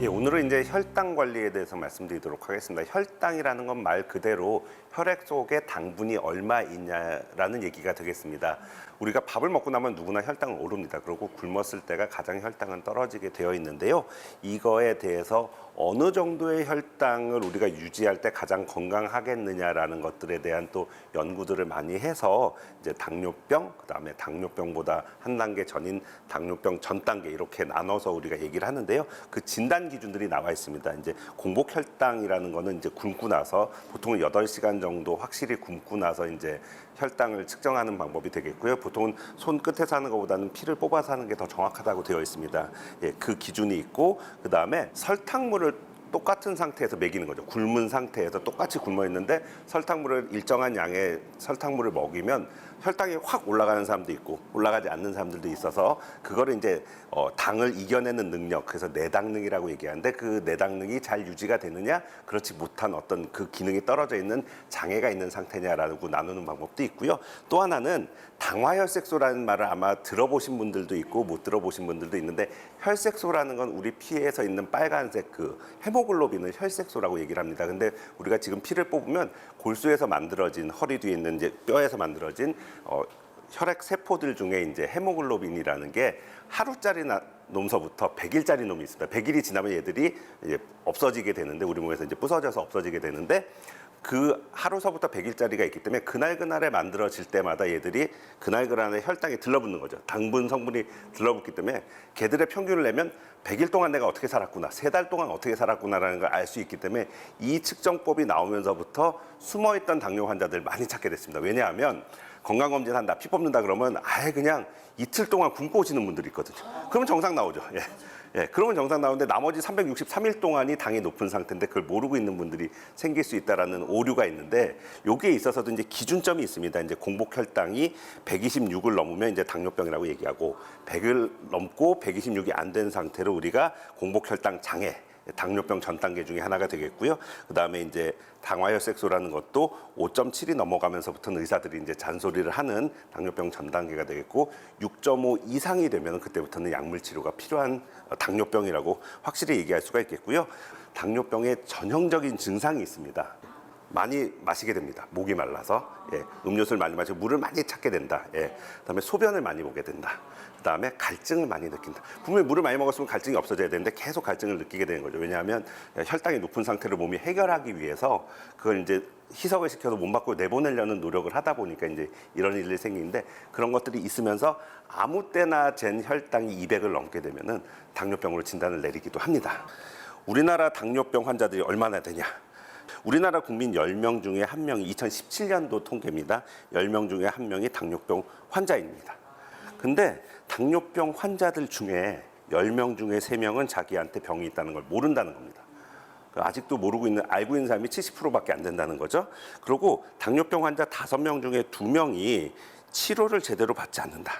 오늘은 이제 혈당 관리에 대해서 말씀드리도록 하겠습니다. 혈당이라는 건 말 그대로 혈액 속에 당분이 얼마 있냐라는 얘기가 되겠습니다. 우리가 밥을 먹고 나면 누구나 혈당은 오릅니다. 그리고 굶었을 때가 가장 혈당은 떨어지게 되어 있는데요. 이거에 대해서 어느 정도의 혈당을 우리가 유지할 때 가장 건강하겠느냐라는 것들에 대한 또 연구들을 많이 해서 이제 당뇨병, 그다음에 당뇨병보다 한 단계 전인 당뇨병 전 단계 이렇게 나눠서 우리가 얘기를 하는데요. 그 진단 기준들이 나와 있습니다. 이제 공복 혈당이라는 거는 이제 굶고 나서 보통은 8시간 정도 확실히 굶고 나서 이제 혈당을 측정하는 방법이 되겠고요. 보통은 손끝에서 하는 것보다는 피를 뽑아서 하는 게 더 정확하다고 되어 있습니다. 예, 그 기준이 있고 그다음에 설탕물을 똑같은 상태에서 먹이는 거죠. 굶은 상태에서 똑같이 굶어 있는데 설탕물을 일정한 양의 설탕물을 먹이면 혈당이 확 올라가는 사람도 있고 올라가지 않는 사람들도 있어서 그거를 이제 당을 이겨내는 능력, 그래서 내당능이라고 얘기하는데 그 내당능이 잘 유지가 되느냐, 그렇지 못한 어떤 그 기능이 떨어져 있는 장애가 있는 상태냐라고 나누는 방법도 있고요. 또 하나는 당화혈색소라는 말을 아마 들어보신 분들도 있고 못 들어보신 분들도 있는데, 혈색소라는 건 우리 피에서 있는 빨간색 그 헤모글로빈을 혈색소라고 얘기를 합니다. 근데 우리가 지금 피를 뽑으면 골수에서 만들어진, 허리 뒤에 있는 이제 뼈에서 만들어진 혈액 세포들 중에 이제 헤모글로빈이라는 게 하루짜리 놈서부터 100일짜리 놈이 있습니다. 100일이 지나면 얘들이 이제 없어지게 되는데, 우리 몸에서 이제 부서져서 없어지게 되는데, 그 하루서부터 100일짜리가 있기 때문에 그날그날에 만들어질 때마다 얘들이 그날그날에 혈당이 들러붙는 거죠. 당분 성분이 들러붙기 때문에 걔들의 평균을 내면 100일 동안 내가 어떻게 살았구나, 3달 동안 어떻게 살았구나라는 걸 알 수 있기 때문에 이 측정법이 나오면서부터 숨어있던 당뇨 환자들 많이 찾게 됐습니다. 왜냐하면 건강검진 한다, 피 뽑는다 그러면 아예 그냥 이틀 동안 굶고 오시는 분들이 있거든요. 그러면 정상 나오죠. 예, 그러면 정상 나오는데 나머지 363일 동안이 당이 높은 상태인데 그걸 모르고 있는 분들이 생길 수 있다라는 오류가 있는데, 여기에 있어서도 이제 기준점이 있습니다. 이제 공복 혈당이 126을 넘으면 이제 당뇨병이라고 얘기하고, 100을 넘고 126이 안 된 상태로 우리가 공복 혈당 장애, 당뇨병 전 단계 중에 하나가 되겠고요. 그다음에 이제 당화혈색소라는 것도 5.7이 넘어가면서부터는 의사들이 이제 잔소리를 하는 당뇨병 전 단계가 되겠고, 6.5 이상이 되면 그때부터는 약물 치료가 필요한 당뇨병이라고 확실히 얘기할 수가 있겠고요. 당뇨병의 전형적인 증상이 있습니다. 많이 마시게 됩니다. 목이 말라서. 예, 음료수를 많이 마시고 물을 많이 찾게 된다. 예, 그다음에 소변을 많이 보게 된다. 그다음에 갈증을 많이 느낀다. 분명히 물을 많이 먹었으면 갈증이 없어져야 되는데 계속 갈증을 느끼게 되는 거죠. 왜냐하면 혈당이 높은 상태를 몸이 해결하기 위해서 그걸 이제 희석을 시켜서 몸 밖으로 내보내려는 노력을 하다 보니까 이제 이런 일이 생기는데, 그런 것들이 있으면서 아무 때나 잰 혈당이 200을 넘게 되면은 당뇨병으로 진단을 내리기도 합니다. 우리나라 당뇨병 환자들이 얼마나 되냐? 우리나라 국민 10명 중에 1명이 2017년도 통계입니다. 10명 중에 1명이 당뇨병 환자입니다. 근데 당뇨병 환자들 중에 10명 중에 3명은 자기한테 병이 있다는 걸 모른다는 겁니다. 아직도 모르고 있는, 알고 있는 사람이 70%밖에 안 된다는 거죠. 그리고 당뇨병 환자 5명 중에 2명이 치료를 제대로 받지 않는다.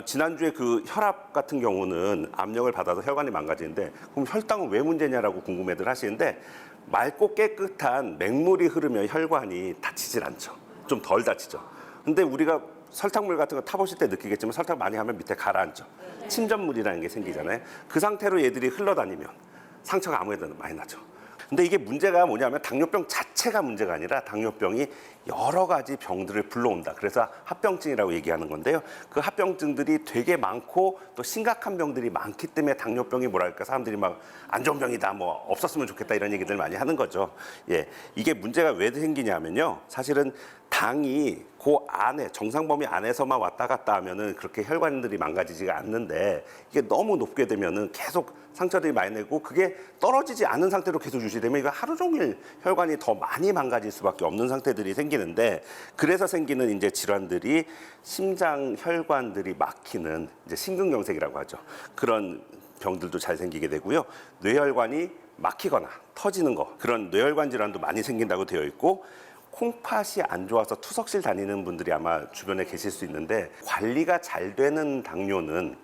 지난주에 그 혈압 같은 경우는 압력을 받아서 혈관이 망가지는데, 그럼 혈당은 왜 문제냐라고 궁금해들 하시는데, 맑고 깨끗한 맹물이 흐르면 혈관이 다치질 않죠. 좀 덜 다치죠. 근데 우리가 설탕물 같은 거 타보실 때 느끼겠지만 설탕 많이 하면 밑에 가라앉죠. 침전물이라는 게 생기잖아요. 그 상태로 얘들이 흘러다니면 상처가 아무래도 많이 나죠. 근데 이게 문제가 뭐냐면 당뇨병 자체가 문제가 아니라 당뇨병이 여러 가지 병들을 불러온다. 그래서 합병증이라고 얘기하는 건데요. 그 합병증들이 되게 많고 또 심각한 병들이 많기 때문에 당뇨병이 뭐랄까, 사람들이 막 안 좋은 병이다, 뭐 없었으면 좋겠다 이런 얘기들 많이 하는 거죠. 예, 이게 문제가 왜 생기냐면요. 사실은 당이 그 안에, 정상 범위 안에서만 왔다 갔다 하면은 그렇게 혈관들이 망가지지가 않는데, 이게 너무 높게 되면은 계속 상처들이 많이 내고 그게 떨어지지 않은 상태로 계속 유지되면 이거 하루 종일 혈관이 더 많이 망가질 수밖에 없는 상태들이 생기는데, 그래서 생기는 이제 질환들이 심장 혈관들이 막히는 이제 심근경색이라고 하죠. 그런 병들도 잘 생기게 되고요. 뇌혈관이 막히거나 터지는 거, 그런 뇌혈관 질환도 많이 생긴다고 되어 있고, 콩팥이 안 좋아서 투석실 다니는 분들이 아마 주변에 계실 수 있는데, 관리가 잘 되는 당뇨는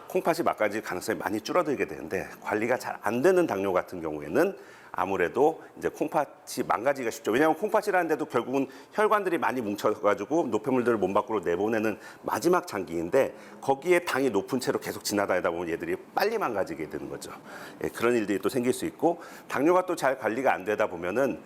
콩팥이 막아질 가능성이 많이 줄어들게 되는데, 관리가 잘 안 되는 당뇨 같은 경우에는 아무래도 이제 콩팥이 망가지기가 쉽죠. 왜냐하면 콩팥이라는 데도 결국은 혈관들이 많이 뭉쳐가지고 노폐물들을 몸 밖으로 내보내는 마지막 장기인데 거기에 당이 높은 채로 계속 지나다니다 보면 얘들이 빨리 망가지게 되는 거죠. 예, 그런 일들이 또 생길 수 있고 당뇨가 또 잘 관리가 안 되다 보면은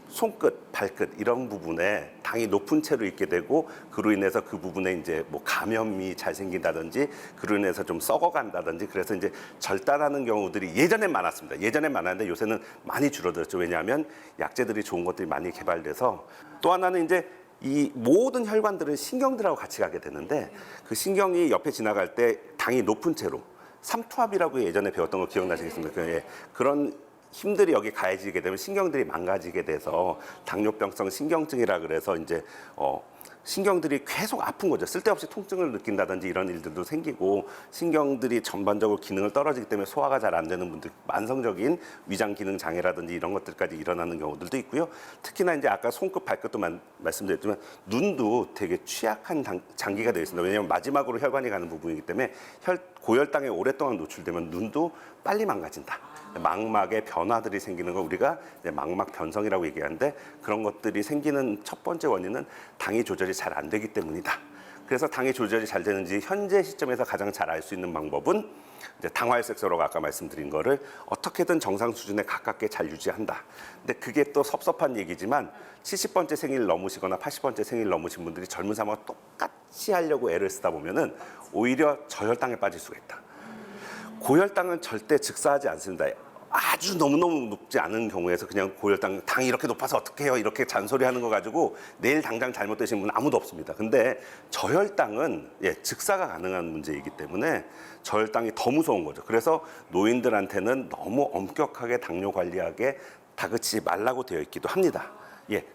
손끝, 발끝 이런 부분에 당이 높은 채로 있게 되고 그로 인해서 그 부분에 이제 뭐 감염이 잘 생긴다든지 그로 인해서 좀 썩어간다든지 그래서 이제 절단하는 경우들이 예전엔 많았습니다. 예전엔 많았는데 요새는 많이 줄어들었죠. 왜냐하면 약재들이 좋은 것들이 많이 개발돼서 또 하나는 이제 이 모든 혈관들은 신경들하고 같이 가게 되는데 그 신경이 옆에 지나갈 때 당이 높은 채로 삼투압이라고 예전에 배웠던 거 기억나시겠습니까? 예, 그런 힘들이 여기 가해지게 되면 신경들이 망가지게 돼서 당뇨병성 신경증이라 그래서 이제 신경들이 계속 아픈 거죠. 쓸데없이 통증을 느낀다든지 이런 일들도 생기고 신경들이 전반적으로 기능을 떨어지기 때문에 소화가 잘 안 되는 분들, 만성적인 위장 기능 장애라든지 이런 것들까지 일어나는 경우들도 있고요. 특히나 이제 아까 손끝, 발끝도 말씀드렸지만 눈도 되게 취약한 장기가 되어 있습니다. 왜냐하면 마지막으로 혈관이 가는 부분이기 때문에 고혈당에 오랫동안 노출되면 눈도 빨리 망가진다. 망막에 변화들이 생기는 거 우리가 이제 망막 변성이라고 얘기하는데 그런 것들이 생기는 첫 번째 원인은 당이 조절이 잘 안 되기 때문이다. 그래서 당이 조절이 잘 되는지 현재 시점에서 가장 잘 알 수 있는 방법은 이제 당화혈색소라고 아까 말씀드린 거를 어떻게든 정상 수준에 가깝게 잘 유지한다. 근데 그게 또 섭섭한 얘기지만 70번째 생일 넘으시거나 80번째 생일 넘으신 분들이 젊은 사람과 똑같이 하려고 애를 쓰다 보면은 오히려 저혈당에 빠질 수가 있다. 고혈당은 절대 즉사하지 않습니다. 아주 너무너무 높지 않은 경우에서 그냥 고혈당, 당이 이렇게 높아서 어떻게 해요? 이렇게 잔소리하는 거 가지고 내일 당장 잘못되신 분은 아무도 없습니다. 근데 저혈당은 즉사가 가능한 문제이기 때문에 저혈당이 더 무서운 거죠. 그래서 노인들한테는 너무 엄격하게 당뇨 관리하게 다그치지 말라고 되어 있기도 합니다.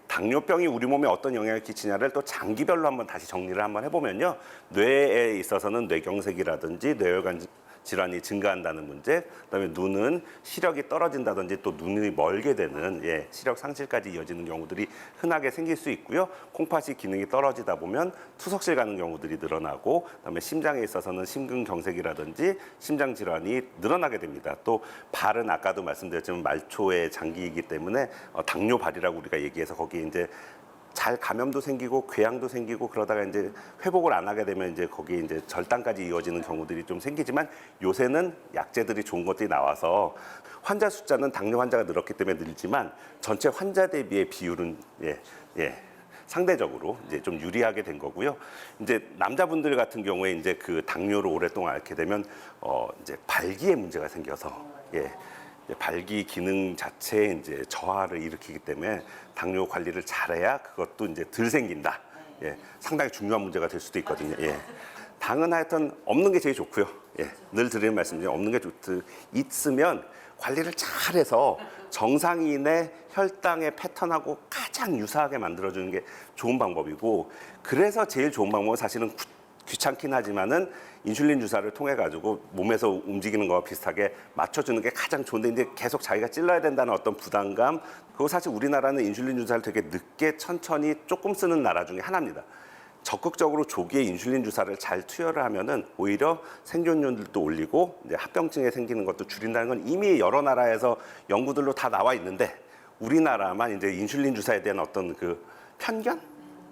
당뇨병이 우리 몸에 어떤 영향을 끼치냐를 또 장기별로 한번 다시 정리를 한번 해보면요. 뇌에 있어서는 뇌경색이라든지 뇌혈관 질환이 증가한다는 문제, 그다음에 눈은 시력이 떨어진다든지 또 눈이 멀게 되는 시력 상실까지 이어지는 경우들이 흔하게 생길 수 있고요. 콩팥이 기능이 떨어지다 보면 투석실 가는 경우들이 늘어나고, 그다음에 심장에 있어서는 심근경색이라든지 심장 질환이 늘어나게 됩니다. 또 발은 아까도 말씀드렸지만 말초의 장기이기 때문에 당뇨발이라고 우리가 얘기해서 거기에 이제 잘 감염도 생기고 궤양도 생기고 그러다가 이제 회복을 안 하게 되면 이제 거기에 이제 절단까지 이어지는 경우들이 좀 생기지만 요새는 약재들이 좋은 것들이 나와서 환자 숫자는 당뇨 환자가 늘었기 때문에 늘지만 전체 환자 대비의 비율은 상대적으로 이제 좀 유리하게 된 거고요. 이제 남자분들 같은 경우에 이제 그 당뇨를 오랫동안 앓게 되면 이제 발기에 문제가 생겨서 발기 기능 자체에 이제 저하를 일으키기 때문에 당뇨 관리를 잘해야 그것도 이제 덜 생긴다. 상당히 중요한 문제가 될 수도 있거든요. 당은 하여튼 없는 게 제일 좋고요. 늘 드리는 말씀이죠. 없는 게 있으면 관리를 잘해서 정상인의 혈당의 패턴하고 가장 유사하게 만들어주는 게 좋은 방법이고, 그래서 제일 좋은 방법은 사실은 귀찮긴 하지만은 인슐린 주사를 통해 가지고 몸에서 움직이는 거와 비슷하게 맞춰주는 게 가장 좋은데, 이제 계속 자기가 찔러야 된다는 어떤 부담감, 그리고 사실 우리나라는 인슐린 주사를 되게 늦게 천천히 조금 쓰는 나라 중에 하나입니다. 적극적으로 조기에 인슐린 주사를 잘 투여를 하면은 오히려 생존율도 올리고 이제 합병증에 생기는 것도 줄인다는 건 이미 여러 나라에서 연구들로 다 나와 있는데, 우리나라만 이제 인슐린 주사에 대한 어떤 그 편견,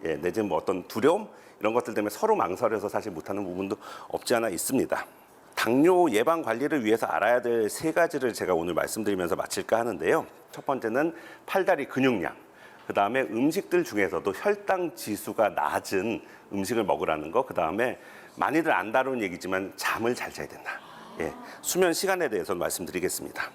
내지는 뭐 어떤 두려움 이런 것들 때문에 서로 망설여서 사실 못하는 부분도 없지 않아 있습니다. 당뇨 예방 관리를 위해서 알아야 될 3가지를 제가 오늘 말씀드리면서 마칠까 하는데요. 첫 번째는 팔다리 근육량, 그 다음에 음식들 중에서도 혈당 지수가 낮은 음식을 먹으라는 거, 그 다음에 많이들 안 다루는 얘기지만 잠을 잘 자야 된다. 수면 시간에 대해서 말씀드리겠습니다.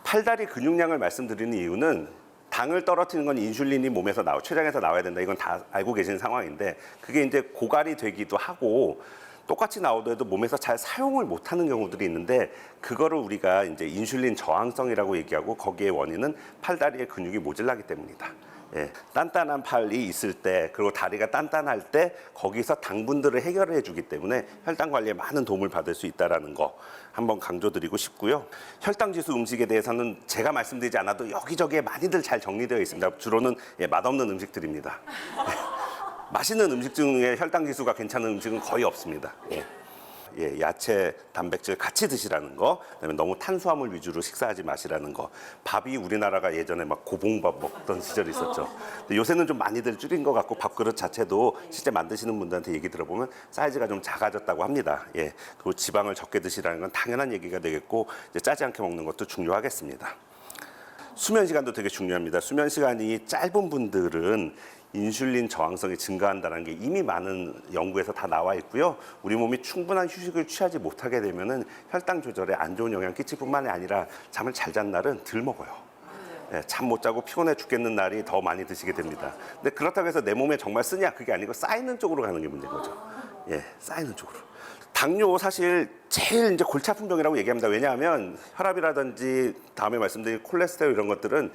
팔다리 근육량을 말씀드리는 이유는 당을 떨어뜨리는 건 인슐린이 몸에서 췌장에서 나와야 된다. 이건 다 알고 계시는 상황인데, 그게 이제 고갈이 되기도 하고 똑같이 나오더라도 몸에서 잘 사용을 못하는 경우들이 있는데, 그거를 우리가 이제 인슐린 저항성이라고 얘기하고, 거기에 원인은 팔다리의 근육이 모자라기 때문이다. 단단한 팔이 있을 때, 그리고 다리가 단단할 때 거기서 당분들을 해결해 주기 때문에 혈당 관리에 많은 도움을 받을 수 있다는 거 한번 강조드리고 싶고요. 혈당 지수 음식에 대해서는 제가 말씀드리지 않아도 여기저기에 많이들 잘 정리되어 있습니다. 주로는 맛없는 음식들입니다. 맛있는 음식 중에 혈당 지수가 괜찮은 음식은 거의 없습니다. 예, 야채, 단백질 같이 드시라는 거. 그다음에 너무 탄수화물 위주로 식사하지 마시라는 거. 밥이 우리나라가 예전에 막 고봉밥 먹던 시절이 있었죠. 근데 요새는 좀 많이들 줄인 것 같고 밥그릇 자체도 실제 만드시는 분들한테 얘기 들어보면 사이즈가 좀 작아졌다고 합니다. 예, 그리고 지방을 적게 드시라는 건 당연한 얘기가 되겠고 이제 짜지 않게 먹는 것도 중요하겠습니다. 수면 시간도 되게 중요합니다. 수면 시간이 짧은 분들은 인슐린 저항성이 증가한다는 게 이미 많은 연구에서 다 나와 있고요. 우리 몸이 충분한 휴식을 취하지 못하게 되면은 혈당 조절에 안 좋은 영향 끼칠 뿐만이 아니라 잠을 잘 잔 날은 덜 먹어요. 예, 잠 못 자고 피곤해 죽겠는 날이 더 많이 드시게 됩니다. 근데 그렇다고 해서 내 몸에 정말 쓰냐 그게 아니고 쌓이는 쪽으로 가는 게 문제인 거죠. 예, 쌓이는 쪽으로. 당뇨 사실 제일 이제 골치 아픈 병이라고 얘기합니다. 왜냐하면 혈압이라든지 다음에 말씀드린 콜레스테롤 이런 것들은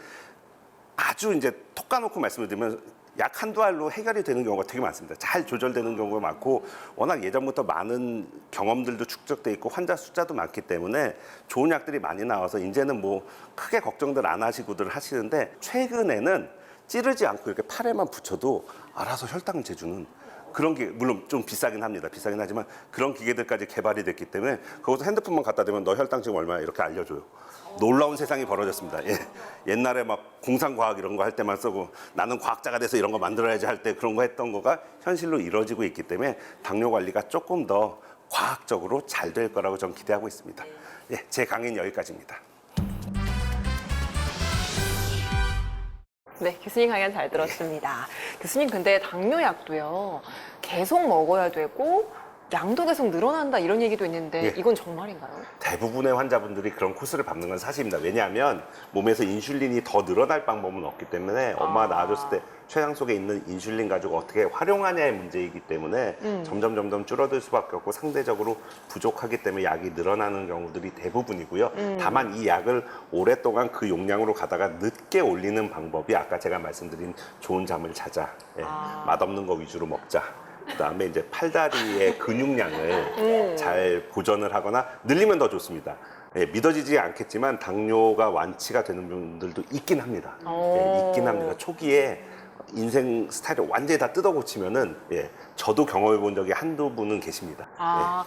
아주 이제 톡 까놓고 말씀을 드리면 약 한두 알로 해결이 되는 경우가 되게 많습니다. 잘 조절되는 경우가 많고 워낙 예전부터 많은 경험들도 축적돼 있고 환자 숫자도 많기 때문에 좋은 약들이 많이 나와서 이제는 뭐 크게 걱정들 안 하시고들 하시는데 최근에는 찌르지 않고 이렇게 팔에만 붙여도 알아서 혈당을 재주는 그런 게 물론 좀 비싸긴 합니다. 비싸긴 하지만 그런 기계들까지 개발이 됐기 때문에 거기서 핸드폰만 갖다 대면 너 혈당 지금 얼마야 이렇게 알려줘요. 놀라운 세상이 벌어졌습니다. 예. 옛날에 막 공상과학 이런 거 할 때만 쓰고 나는 과학자가 돼서 이런 거 만들어야지 할 때 그런 거 했던 거가 현실로 이루어지고 있기 때문에 당뇨 관리가 조금 더 과학적으로 잘 될 거라고 저는 기대하고 있습니다. 예, 제 강의는 여기까지입니다. 네, 교수님 강연 잘 들었습니다. 교수님, 근데 당뇨약도요, 계속 먹어야 되고, 양도 계속 늘어난다 이런 얘기도 있는데 예. 이건 정말인가요? 대부분의 환자분들이 그런 코스를 밟는 건 사실입니다. 왜냐하면 몸에서 인슐린이 더 늘어날 방법은 없기 때문에 엄마가 낳아줬을 때 췌장 속에 있는 인슐린 가지고 어떻게 활용하냐의 문제이기 때문에 점점 줄어들 수밖에 없고 상대적으로 부족하기 때문에 약이 늘어나는 경우들이 대부분이고요. 다만 이 약을 오랫동안 그 용량으로 가다가 늦게 올리는 방법이 아까 제가 말씀드린 좋은 잠을 자자, 예, 맛없는 거 위주로 먹자. 그다음에 이제 팔다리의 근육량을 잘 보존을 하거나 늘리면 더 좋습니다. 예, 믿어지지 않겠지만 당뇨가 완치가 되는 분들도 있긴 합니다. 예, 있긴 합니다. 초기에 인생 스타일을 완전히 다 뜯어 고치면은 예, 저도 경험해 본 적이 한두 분은 계십니다.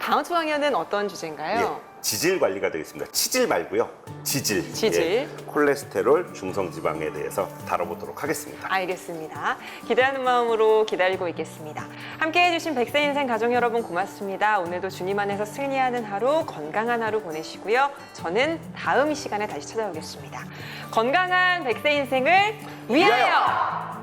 다음 주 강연은 어떤 주제인가요? 예, 지질 관리가 되겠습니다. 치질 말고요. 지질. 지질. 예, 콜레스테롤, 중성지방에 대해서 다뤄보도록 하겠습니다. 알겠습니다. 기대하는 마음으로 기다리고 있겠습니다. 함께해 주신 백세 인생 가족 여러분 고맙습니다. 오늘도 주님 안에서 승리하는 하루, 건강한 하루 보내시고요. 저는 다음 이 시간에 다시 찾아오겠습니다. 건강한 백세 인생을 위하여!